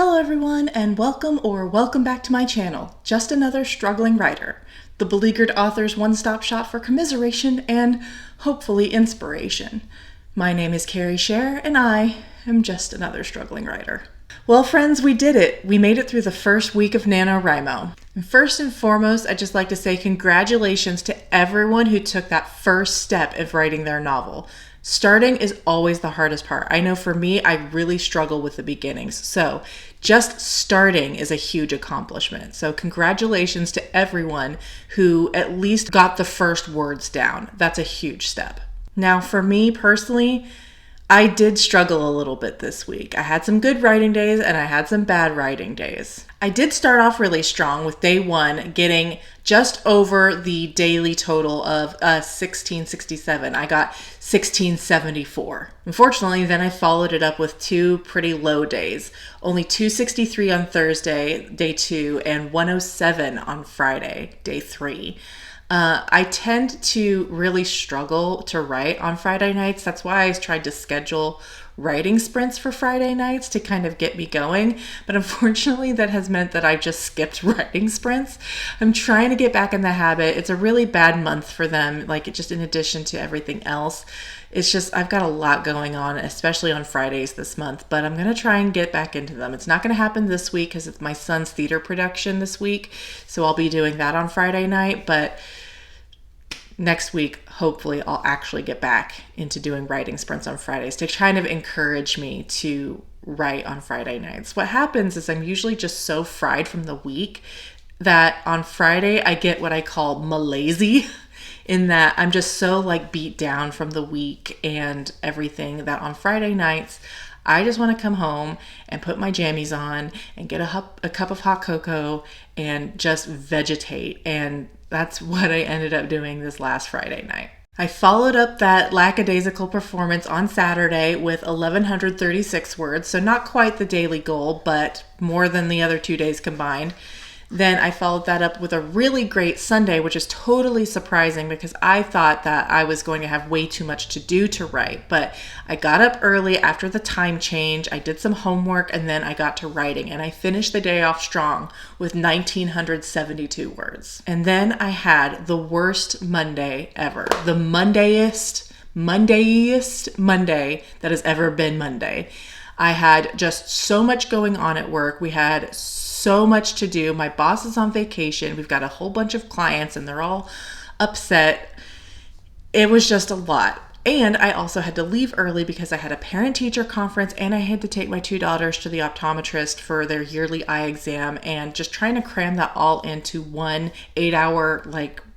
Hello everyone, and welcome back to my channel, Just Another Struggling Writer, the beleaguered author's one-stop shop for commiseration and, hopefully, inspiration. My name is Carrie Scher, and I am just another struggling writer. Well, friends, we did it. We made it through the first week of NaNoWriMo. And first and foremost, I'd just like to say congratulations to everyone who took that first step of writing their novel. Starting is always the hardest part. I know for me, I really struggle with the beginnings. So just starting is a huge accomplishment. So congratulations to everyone who at least got the first words down. That's a huge step. Now for me personally, I did struggle a little bit this week. I had some good writing days and I had some bad writing days. I did start off really strong with day one getting just over the daily total of 1667. I got 1674. Unfortunately, then I followed it up with two pretty low days. Only 263 on Thursday, day 2, and 107 on Friday, day 3. I tend to really struggle to write on Friday nights. That's why I tried to schedule writing sprints for Friday nights to kind of get me going. But unfortunately, that has meant that I've just skipped writing sprints. I'm trying to get back in the habit. It's a really bad month for them, like just in addition to everything else. It's just, I've got a lot going on, especially on Fridays this month, but I'm going to try and get back into them. It's not going to happen this week because it's my son's theater production this week. So I'll be doing that on Friday night, but next week, hopefully, I'll actually get back into doing writing sprints on Fridays to kind of encourage me to write on Friday nights. What happens is I'm usually just so fried from the week that on Friday, I get what I call malaise, in that I'm just so like beat down from the week and everything that on Friday nights, I just want to come home and put my jammies on and get a cup of hot cocoa and just vegetate. And that's what I ended up doing this last Friday night. I followed up that lackadaisical performance on Saturday with 1,136 words, so not quite the daily goal, but more than the other 2 days combined. Then I followed that up with a really great Sunday, which is totally surprising because I thought that I was going to have way too much to do to write. But I got up early after the time change, I did some homework, and then I got to writing. And I finished the day off strong with 1,972 words. And then I had the worst Monday ever. The Mondayest Monday that has ever been Monday. I had just so much going on at work. We had so much to do. My boss is on vacation. We've got a whole bunch of clients and they're all upset. It was just a lot. And I also had to leave early because I had a parent-teacher conference and I had to take my 2 daughters to the optometrist for their yearly eye exam, and just trying to cram that all into one 8-hour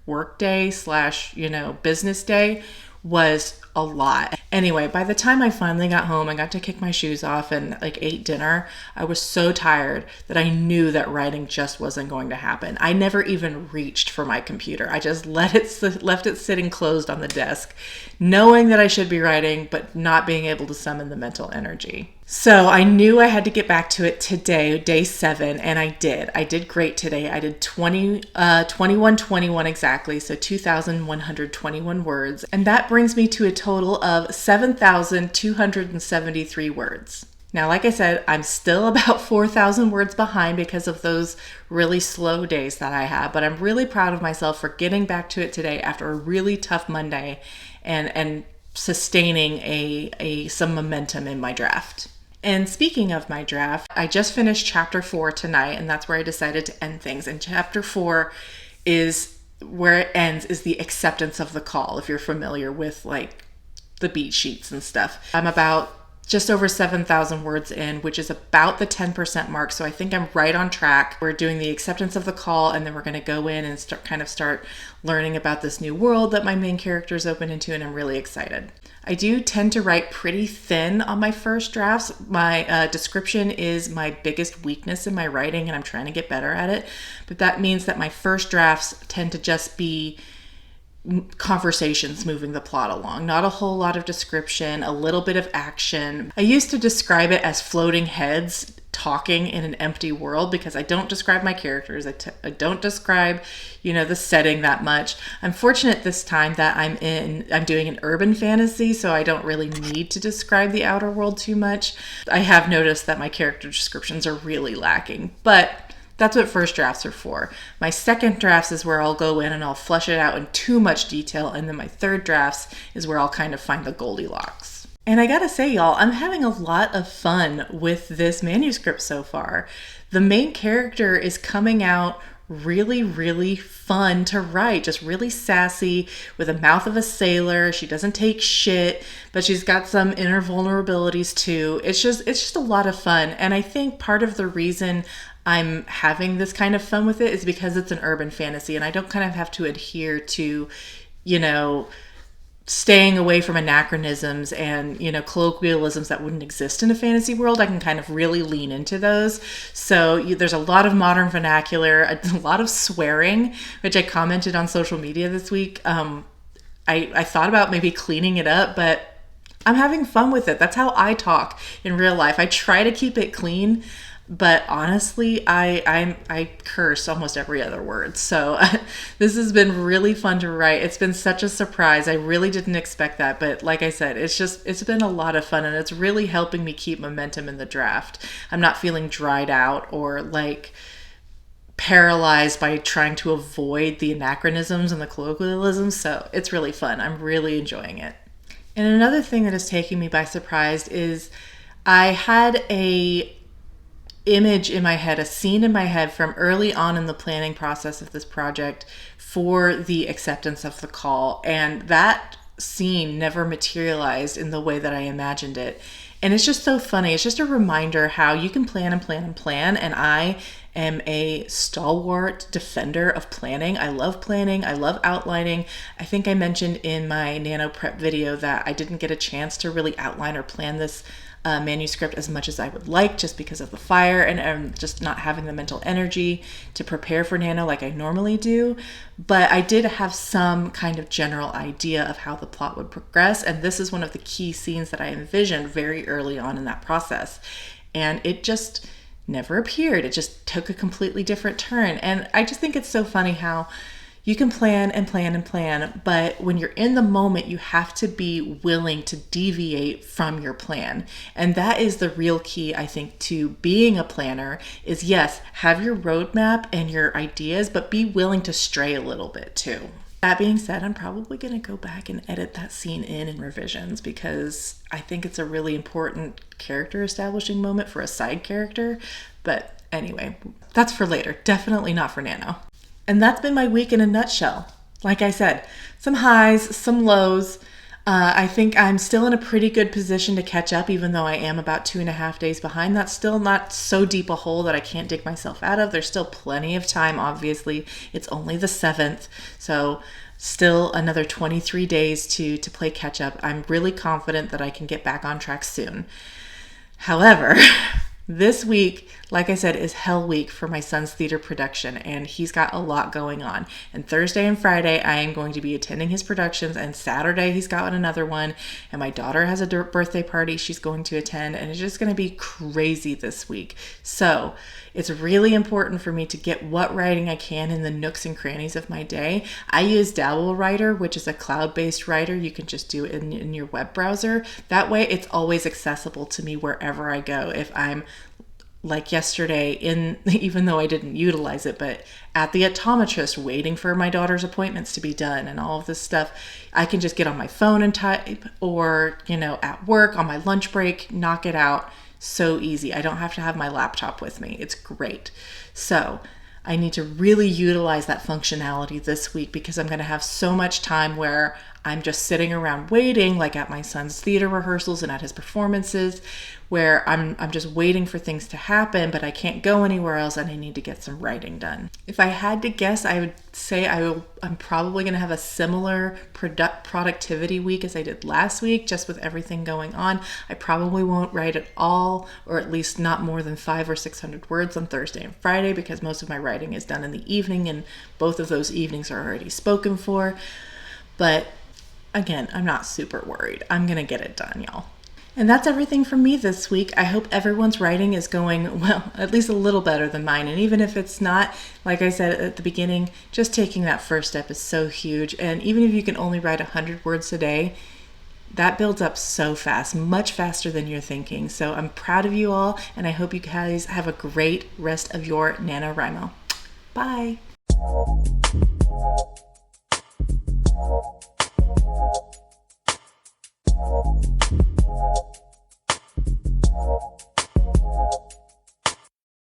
work day / business day was a lot. Anyway, by the time I finally got home, I got to kick my shoes off and ate dinner. I was so tired that I knew that writing just wasn't going to happen. I never even reached for my computer. I just left it sitting closed on the desk, knowing that I should be writing, but not being able to summon the mental energy. So I knew I had to get back to it today, day 7, and I did. I did great today. I did 2121 exactly, so 2,121 words. And that brings me to a total of 7,273 words. Now, like I said, I'm still about 4,000 words behind because of those really slow days that I have, but I'm really proud of myself for getting back to it today after a really tough Monday and sustaining some momentum in my draft. And speaking of my draft, I just finished chapter 4 tonight, and that's where I decided to end things. And chapter 4 is where it ends, is the acceptance of the call, if you're familiar with the beat sheets and stuff. I'm about just over 7,000 words in, which is about the 10% mark. So I think I'm right on track. We're doing the acceptance of the call, and then we're going to go in and start learning about this new world that my main character is open into, and I'm really excited. I do tend to write pretty thin on my first drafts. My description is my biggest weakness in my writing, and I'm trying to get better at it. But that means that my first drafts tend to just be conversations moving the plot along. Not a whole lot of description, a little bit of action. I used to describe it as floating heads talking in an empty world because I don't describe my characters. I don't describe, the setting that much. I'm fortunate this time that I'm doing an urban fantasy, so I don't really need to describe the outer world too much. I have noticed that my character descriptions are really lacking, but that's what first drafts are for. My second drafts is where I'll go in and I'll flesh it out in too much detail, and then my third drafts is where I'll kind of find the Goldilocks. And I gotta say, y'all, I'm having a lot of fun with this manuscript so far. The main character is coming out really, really fun to write, just really sassy, with a mouth of a sailor. She doesn't take shit, but she's got some inner vulnerabilities too. It's just a lot of fun. And I think part of the reason I'm having this kind of fun with it is because it's an urban fantasy and I don't kind of have to adhere to, staying away from anachronisms and, colloquialisms that wouldn't exist in a fantasy world. I can kind of really lean into those. So there's a lot of modern vernacular, a lot of swearing, which I commented on social media this week. I thought about maybe cleaning it up, but I'm having fun with it. That's how I talk in real life. I try to keep it clean, but honestly, I curse almost every other word. So this has been really fun to write. It's been such a surprise. I really didn't expect that. But like I said, it's been a lot of fun, and it's really helping me keep momentum in the draft. I'm not feeling dried out or like paralyzed by trying to avoid the anachronisms and the colloquialisms. So it's really fun. I'm really enjoying it. And another thing that is taking me by surprise is I had a image in my head, a scene in my head from early on in the planning process of this project for the acceptance of the call. And that scene never materialized in the way that I imagined it. And it's just so funny. It's just a reminder how you can plan and plan and plan. And I am a stalwart defender of planning. I love planning. I love outlining. I think I mentioned in my Nano prep video that I didn't get a chance to really outline or plan this manuscript as much as I would like, just because of the fire and just not having the mental energy to prepare for Nano like I normally do. But I did have some kind of general idea of how the plot would progress, and this is one of the key scenes that I envisioned very early on in that process. And it just never appeared. It just took a completely different turn. And I just think it's so funny how you can plan and plan and plan, but when you're in the moment, you have to be willing to deviate from your plan. And that is the real key, I think, to being a planner is, yes, have your roadmap and your ideas, but be willing to stray a little bit too. That being said, I'm probably going to go back and edit that scene in revisions because I think it's a really important character establishing moment for a side character. But anyway, that's for later. Definitely not for Nano. And that's been my week in a nutshell. Like I said, some highs, some lows. I think I'm still in a pretty good position to catch up, even though I am about 2.5 days behind. That's still not so deep a hole that I can't dig myself out of. There's still plenty of time, obviously. It's only the 7th, so still another 23 days to play catch up. I'm really confident that I can get back on track soon. However, this week, like I said, is hell week for my son's theater production, and he's got a lot going on. And Thursday and Friday, I am going to be attending his productions, and Saturday he's got another one, and my daughter has a birthday party she's going to attend, and it's just going to be crazy this week. So it's really important for me to get what writing I can in the nooks and crannies of my day. I use Dabble Writer, which is a cloud-based writer. You can just do it in your web browser. That way it's always accessible to me wherever I go. If I'm like yesterday even though I didn't utilize it, but at the optometrist waiting for my daughter's appointments to be done and all of this stuff, I can just get on my phone and type, or, at work on my lunch break, knock it out. So easy. I don't have to have my laptop with me. It's great. So I need to really utilize that functionality this week because I'm going to have so much time where I'm just sitting around waiting, like at my son's theater rehearsals and at his performances, where I'm just waiting for things to happen, but I can't go anywhere else and I need to get some writing done. If I had to guess, I would say I'm probably going to have a similar productivity week as I did last week, just with everything going on. I probably won't write at all, or at least not more than 500 or 600 words on Thursday and Friday, because most of my writing is done in the evening, and both of those evenings are already spoken for. But again, I'm not super worried. I'm going to get it done, y'all. And that's everything from me this week. I hope everyone's writing is going, well, at least a little better than mine. And even if it's not, like I said at the beginning, just taking that first step is so huge. And even if you can only write 100 words a day, that builds up so fast, much faster than you're thinking. So I'm proud of you all, and I hope you guys have a great rest of your NaNoWriMo. Bye.